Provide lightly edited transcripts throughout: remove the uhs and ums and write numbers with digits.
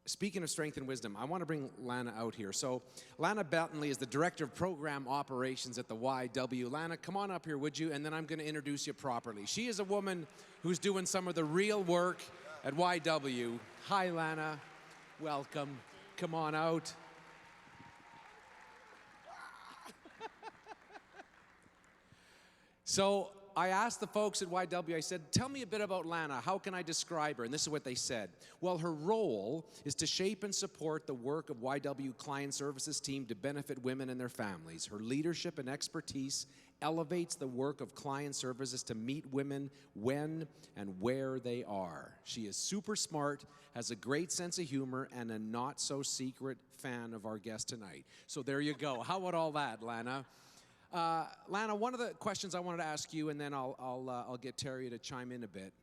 Speaking of strength and wisdom, I want to bring Lana out here. So Lana Bentley is the Director of Program Operations at the YW. Lana, come on up here, would you? And then I'm going to introduce you properly. She is a woman who's doing some of the real work at YW. Hi, Lana. Welcome. Come on out. So I asked the folks at YW, I said, tell me a bit about Lana. How can I describe her? And this is what they said. Well, her role is to shape and support the work of YW Client Services team to benefit women and their families. Her leadership and expertise elevates the work of client services to meet women when and where they are. She is super smart, has a great sense of humor, and a not-so-secret fan of our guest tonight. So there you go. How about all that, Lana? Lana, one of the questions I wanted to ask you, and then I'll get Terry to chime in a bit.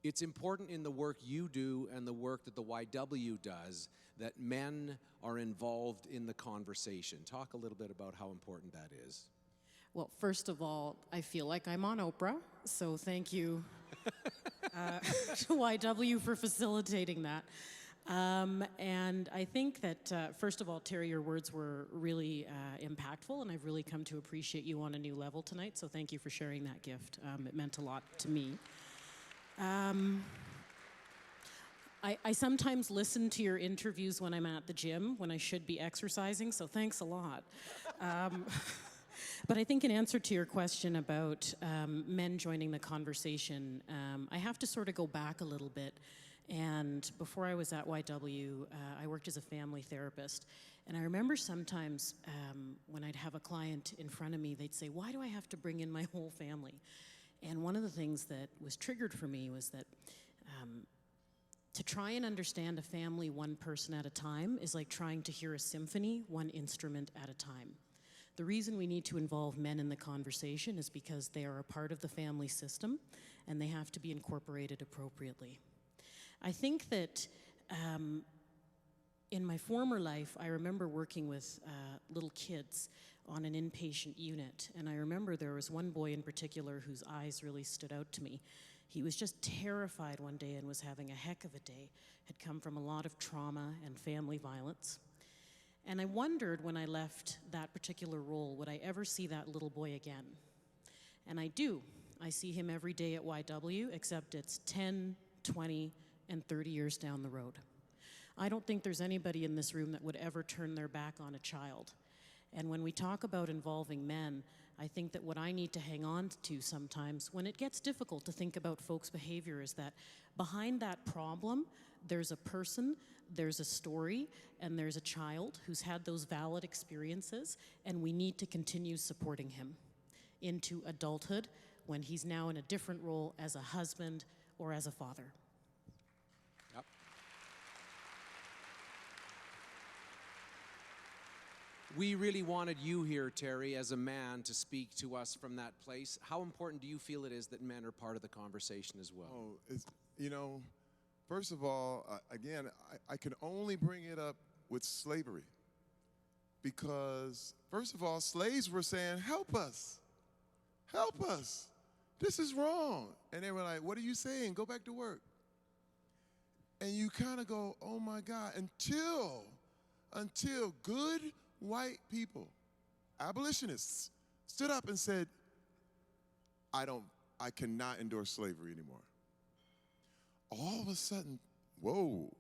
It's important in the work you do and the work that the YW does that men are involved in the conversation. Talk a little bit about how important that is. Well, first of all, I feel like I'm on Oprah, so thank you to YW for facilitating that. And I think that, first of all, Terry, your words were really impactful, and I've really come to appreciate you on a new level tonight, so thank you for sharing that gift. It meant a lot to me. I sometimes listen to your interviews when I'm at the gym, when I should be exercising, so thanks a lot. But I think in answer to your question about men joining the conversation, I have to sort of go back a little bit. And before I was at YW, I worked as a family therapist. And I remember sometimes when I'd have a client in front of me, they'd say, why do I have to bring in my whole family? And one of the things that was triggered for me was that to try and understand a family one person at a time is like trying to hear a symphony one instrument at a time. The reason we need to involve men in the conversation is because they are a part of the family system and they have to be incorporated appropriately. I think that in my former life, I remember working with little kids on an inpatient unit, and I remember there was one boy in particular whose eyes really stood out to me. He was just terrified one day and was having a heck of a day, had come from a lot of trauma and family violence. And I wondered when I left that particular role, would I ever see that little boy again? And I do. I see him every day at YW, except it's 10, 20, and 30 years down the road. I don't think there's anybody in this room that would ever turn their back on a child. And when we talk about involving men, I think that what I need to hang on to sometimes, when it gets difficult to think about folks' behavior, is that behind that problem, there's a person, there's a story, and there's a child who's had those valid experiences, and we need to continue supporting him into adulthood when he's now in a different role as a husband or as a father. Yep. We really wanted you here, Terry, as a man, to speak to us from that place. How important do you feel it is that men are part of the conversation as well? Oh, you know, first of all, again, I can only bring it up with slavery. Because, first of all, slaves were saying, help us. Help us. This is wrong. And they were like, what are you saying? Go back to work. And you kind of go, oh my God, until good white people, abolitionists, stood up and said, I cannot endorse slavery anymore. All of a sudden, whoa,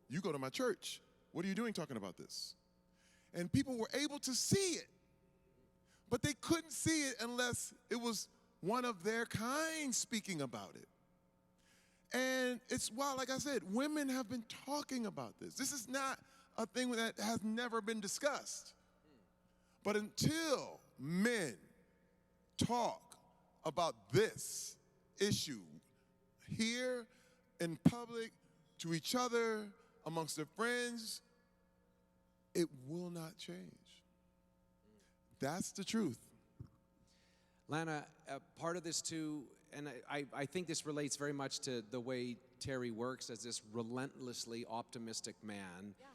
you go to my church. What are you doing talking about this? And people were able to see it, but they couldn't see it unless it was one of their kind speaking about it. And it's why, like I said, women have been talking about this. This is not a thing that has never been discussed. But until men talk about this issue here in public, to each other, amongst their friends, it will not change. That's the truth. Lana, part of this too, and I think this relates very much to the way Terry works as this relentlessly optimistic man. Yeah.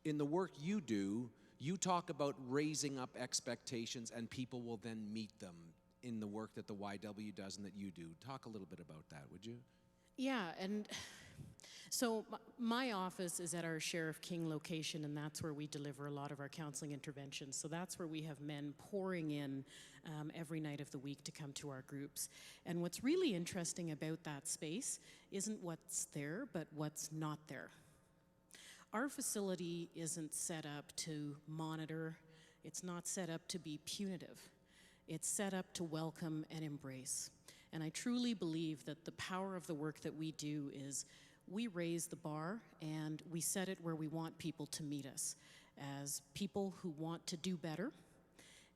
In the work you do, you talk about raising up expectations and people will then meet them in the work that the YW does and that you do. Talk a little bit about that, would you? Yeah, and So my office is at our Sheriff King location, and that's where we deliver a lot of our counseling interventions. So that's where we have men pouring in every night of the week to come to our groups. And what's really interesting about that space isn't what's there, but what's not there. Our facility isn't set up to monitor. It's not set up to be punitive. It's set up to welcome and embrace. And I truly believe that the power of the work that we do is we raise the bar and we set it where we want people to meet us as people who want to do better.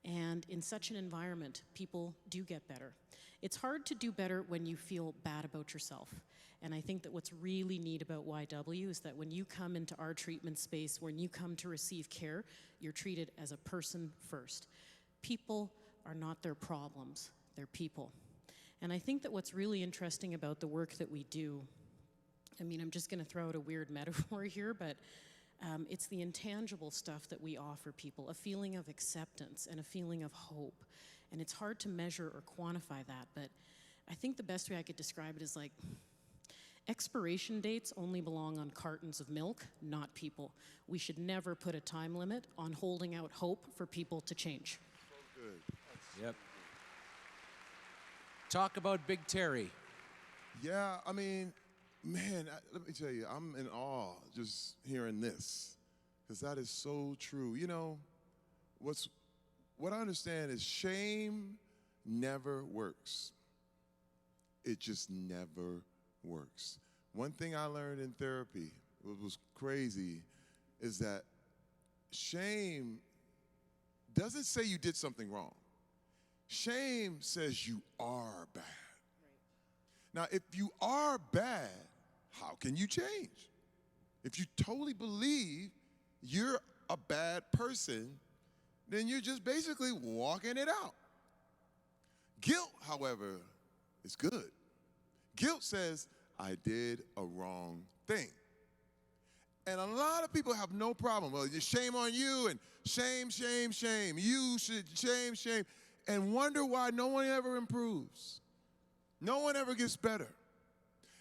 And in such an environment, people do get better. It's hard to do better when you feel bad about yourself. And I think that what's really neat about YW is that when you come into our treatment space, when you come to receive care, you're treated as a person first. People are not their problems, they're people. And I think that what's really interesting about the work that we do, I mean, I'm just gonna throw out a weird metaphor here, but it's the intangible stuff that we offer people, a feeling of acceptance and a feeling of hope. And it's hard to measure or quantify that, but I think the best way I could describe it is like, expiration dates only belong on cartons of milk, not people. We should never put a time limit on holding out hope for people to change. So good. Yep. Talk about Big Terry. Yeah, I mean, man, let me tell you, I'm in awe just hearing this, because that is so true. You know, what I understand is shame never works. It just never works. One thing I learned in therapy, what was crazy, is that shame doesn't say you did something wrong. Shame says you are bad. Now, if you are bad, how can you change? If you totally believe you're a bad person, then you're just basically walking it out. Guilt, however, is good. Guilt says, I did a wrong thing. And a lot of people have no problem. Well, shame on you, and shame, shame, shame. You should shame, shame, and wonder why no one ever improves. No one ever gets better.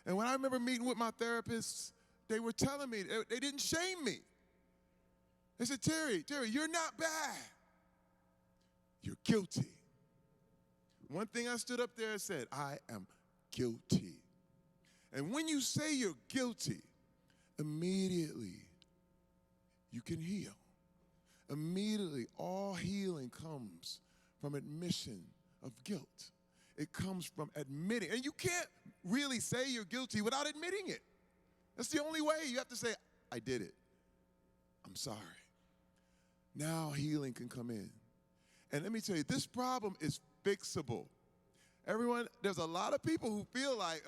And when I remember meeting with my therapists, they were telling me, they didn't shame me. They said, Terry, you're not bad. You're guilty. One thing I stood up there and said, I am guilty. And when you say you're guilty, immediately you can heal. Immediately, all healing comes from admission of guilt. It comes from admitting. And you can't really say you're guilty without admitting it. That's the only way. You have to say, I did it. I'm sorry. Now healing can come in. And let me tell you, this problem is fixable. Everyone, there's a lot of people who feel like,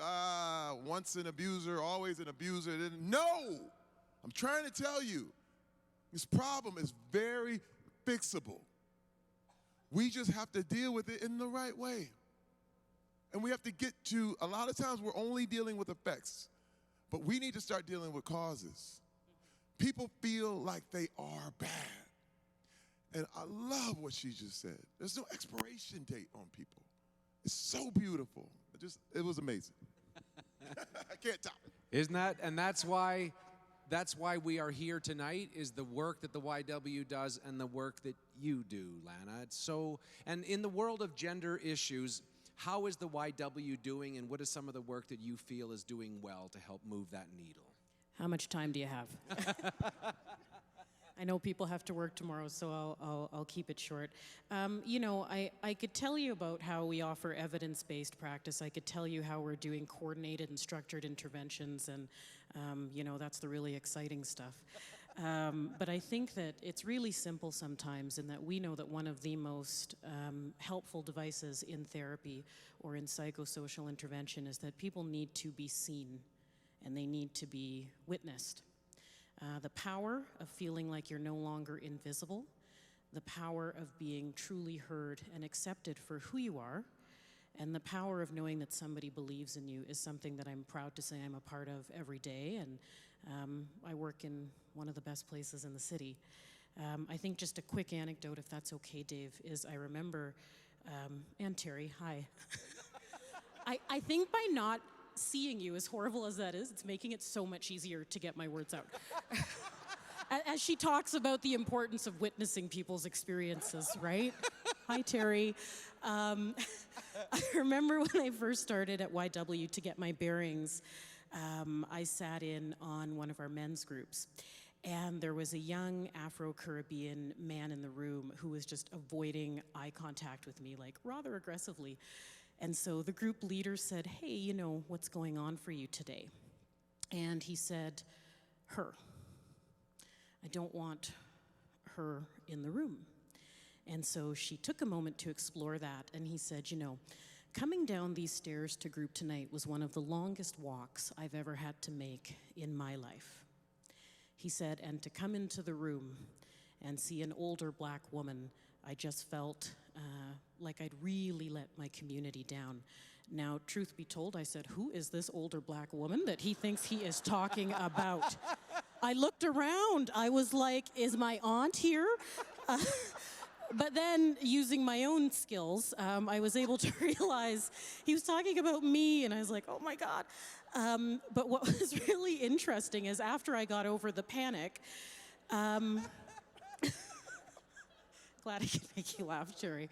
once an abuser, always an abuser. No, I'm trying to tell you, this problem is very fixable. We just have to deal with it in the right way. And we have to get to, a lot of times we're only dealing with effects, but we need to start dealing with causes. People feel like they are bad. And I love what she just said. There's no expiration date on people. It's so beautiful. It was amazing. I can't top it. Isn't that? And that's why we are here tonight, is the work that the YW does and the work that you do, Lana. It's so, and in the world of gender issues, how is the YW doing, and what is some of the work that you feel is doing well to help move that needle? How much time do you have? I know people have to work tomorrow, so I'll keep it short. You know, I could tell you about how we offer evidence-based practice. I could tell you how we're doing coordinated and structured interventions, and you know, that's the really exciting stuff. But I think that it's really simple sometimes, in that we know that one of the most helpful devices in therapy or in psychosocial intervention is that people need to be seen and they need to be witnessed. The power of feeling like you're no longer invisible, the power of being truly heard and accepted for who you are, and the power of knowing that somebody believes in you is something that I'm proud to say I'm a part of every day. And I work in one of the best places in the city. I think just a quick anecdote, if that's okay, Dave, is I remember, and Terry, hi. I think by not seeing you, as horrible as that is, it's making it so much easier to get my words out. As she talks about the importance of witnessing people's experiences, right? Hi, Terry. I remember when I first started at YW to get my bearings, I sat in on one of our men's groups. And there was a young Afro-Caribbean man in the room who was just avoiding eye contact with me, like rather aggressively. And so the group leader said, hey, you know, what's going on for you today? And he said, her. I don't want her in the room. And so she took a moment to explore that, and he said, you know, coming down these stairs to group tonight was one of the longest walks I've ever had to make in my life. He said, and to come into the room and see an older black woman, I just felt like I'd really let my community down. Now, truth be told, I said, who is this older black woman that he thinks he is talking about? I looked around. I was like, is my aunt here? But then, using my own skills, I was able to realize he was talking about me, and I was like, oh my God. But what was really interesting is after I got over the panic, glad I could make you laugh, Jerry.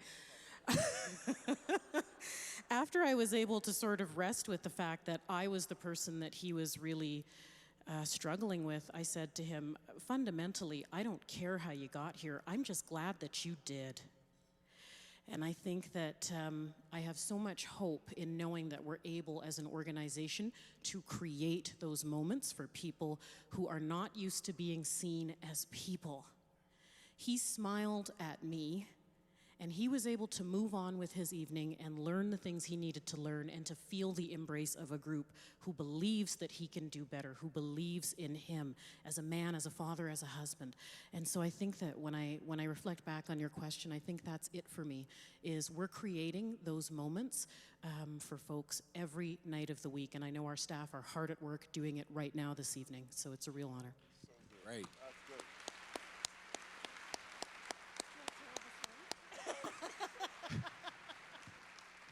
After I was able to sort of rest with the fact that I was the person that he was really struggling with, I said to him, fundamentally, I don't care how you got here. I'm just glad that you did. And I think that I have so much hope in knowing that we're able as an organization to create those moments for people who are not used to being seen as people. He smiled at me, and he was able to move on with his evening and learn the things he needed to learn and to feel the embrace of a group who believes that he can do better, who believes in him as a man, as a father, as a husband. And so I think that when I reflect back on your question, I think that's it for me, is we're creating those moments for folks every night of the week. And I know our staff are hard at work doing it right now this evening, so it's a real honor. Great.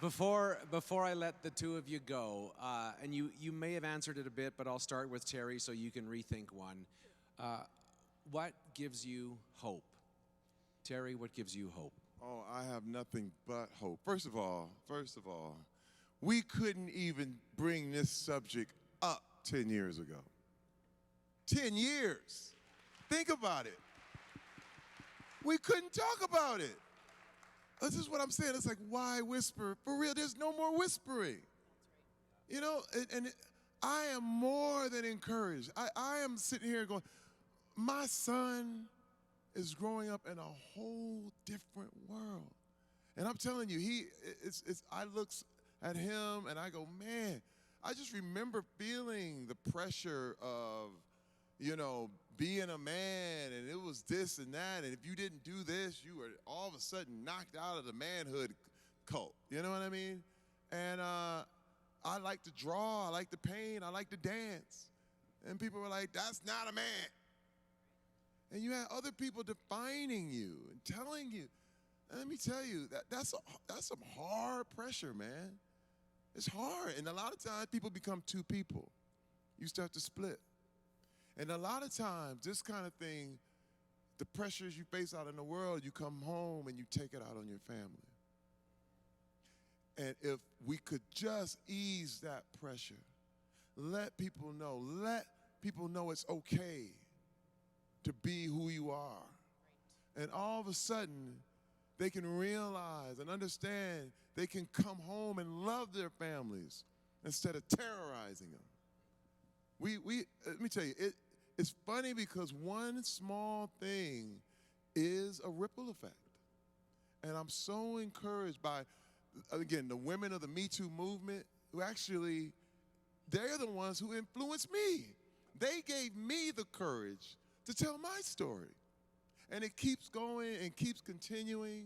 Before I let the two of you go, and you may have answered it a bit, but I'll start with Terry so you can rethink one. What gives you hope? Terry, what gives you hope? Oh, I have nothing but hope. First of all, we couldn't even bring this subject up 10 years ago. 10 years. Think about it. We couldn't talk about it. This is what I'm saying. It's like, why whisper? For real, there's no more whispering. You know, and I am more than encouraged. I am sitting here going, my son is growing up in a whole different world. And I'm telling you, I look at him and I go, man, I just remember feeling the pressure of, you know, being a man, and it was this and that, and if you didn't do this, you were all of a sudden knocked out of the manhood cult. You know what I mean? And I like to draw, I like to paint, I like to dance. And people were like, that's not a man. And you had other people defining you and telling you. And let me tell you, that's some hard pressure, man. It's hard. And a lot of times people become two people. You start to split. And a lot of times, this kind of thing, the pressures you face out in the world, you come home and you take it out on your family. And if we could just ease that pressure, let people know it's okay to be who you are. And all of a sudden, they can realize and understand they can come home and love their families instead of terrorizing them. Let me tell you, it's funny because one small thing is a ripple effect. And I'm so encouraged by, again, the women of the Me Too movement who actually, they're the ones who influenced me. They gave me the courage to tell my story. And it keeps going and keeps continuing.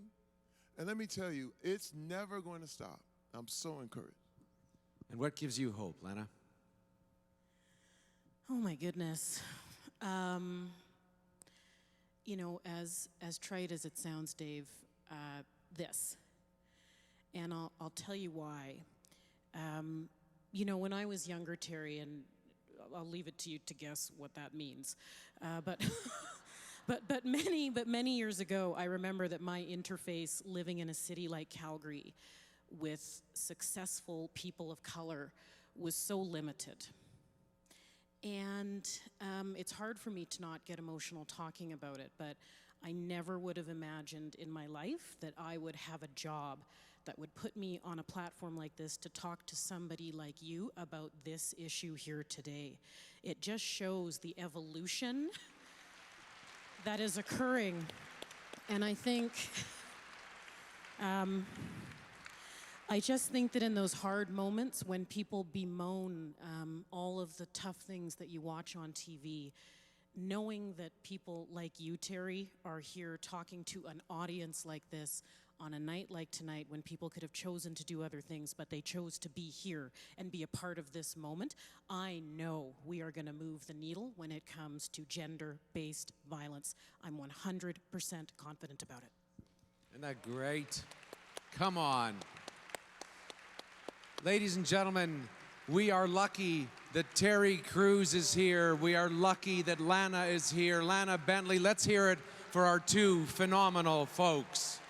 And let me tell you, it's never going to stop. I'm so encouraged. And what gives you hope, Lana? Oh my goodness. You know, as trite as it sounds, Dave, this. And I'll tell you why. You know, when I was younger, Terry, and I'll leave it to you to guess what that means, but but many years ago, I remember that my interface living in a city like Calgary with successful people of color was so limited. And it's hard for me to not get emotional talking about it, but I never would have imagined in my life that I would have a job that would put me on a platform like this to talk to somebody like you about this issue here today. It just shows the evolution that is occurring. And I think, I just think that in those hard moments when people bemoan all of the tough things that you watch on TV, knowing that people like you, Terry, are here talking to an audience like this on a night like tonight when people could have chosen to do other things, but they chose to be here and be a part of this moment, I know we are going to move the needle when it comes to gender-based violence. I'm 100% confident about it. Isn't that great? Come on. Ladies and gentlemen, we are lucky that Terry Crews is here. We are lucky that Lana is here. Lana, Bentley, let's hear it for our two phenomenal folks.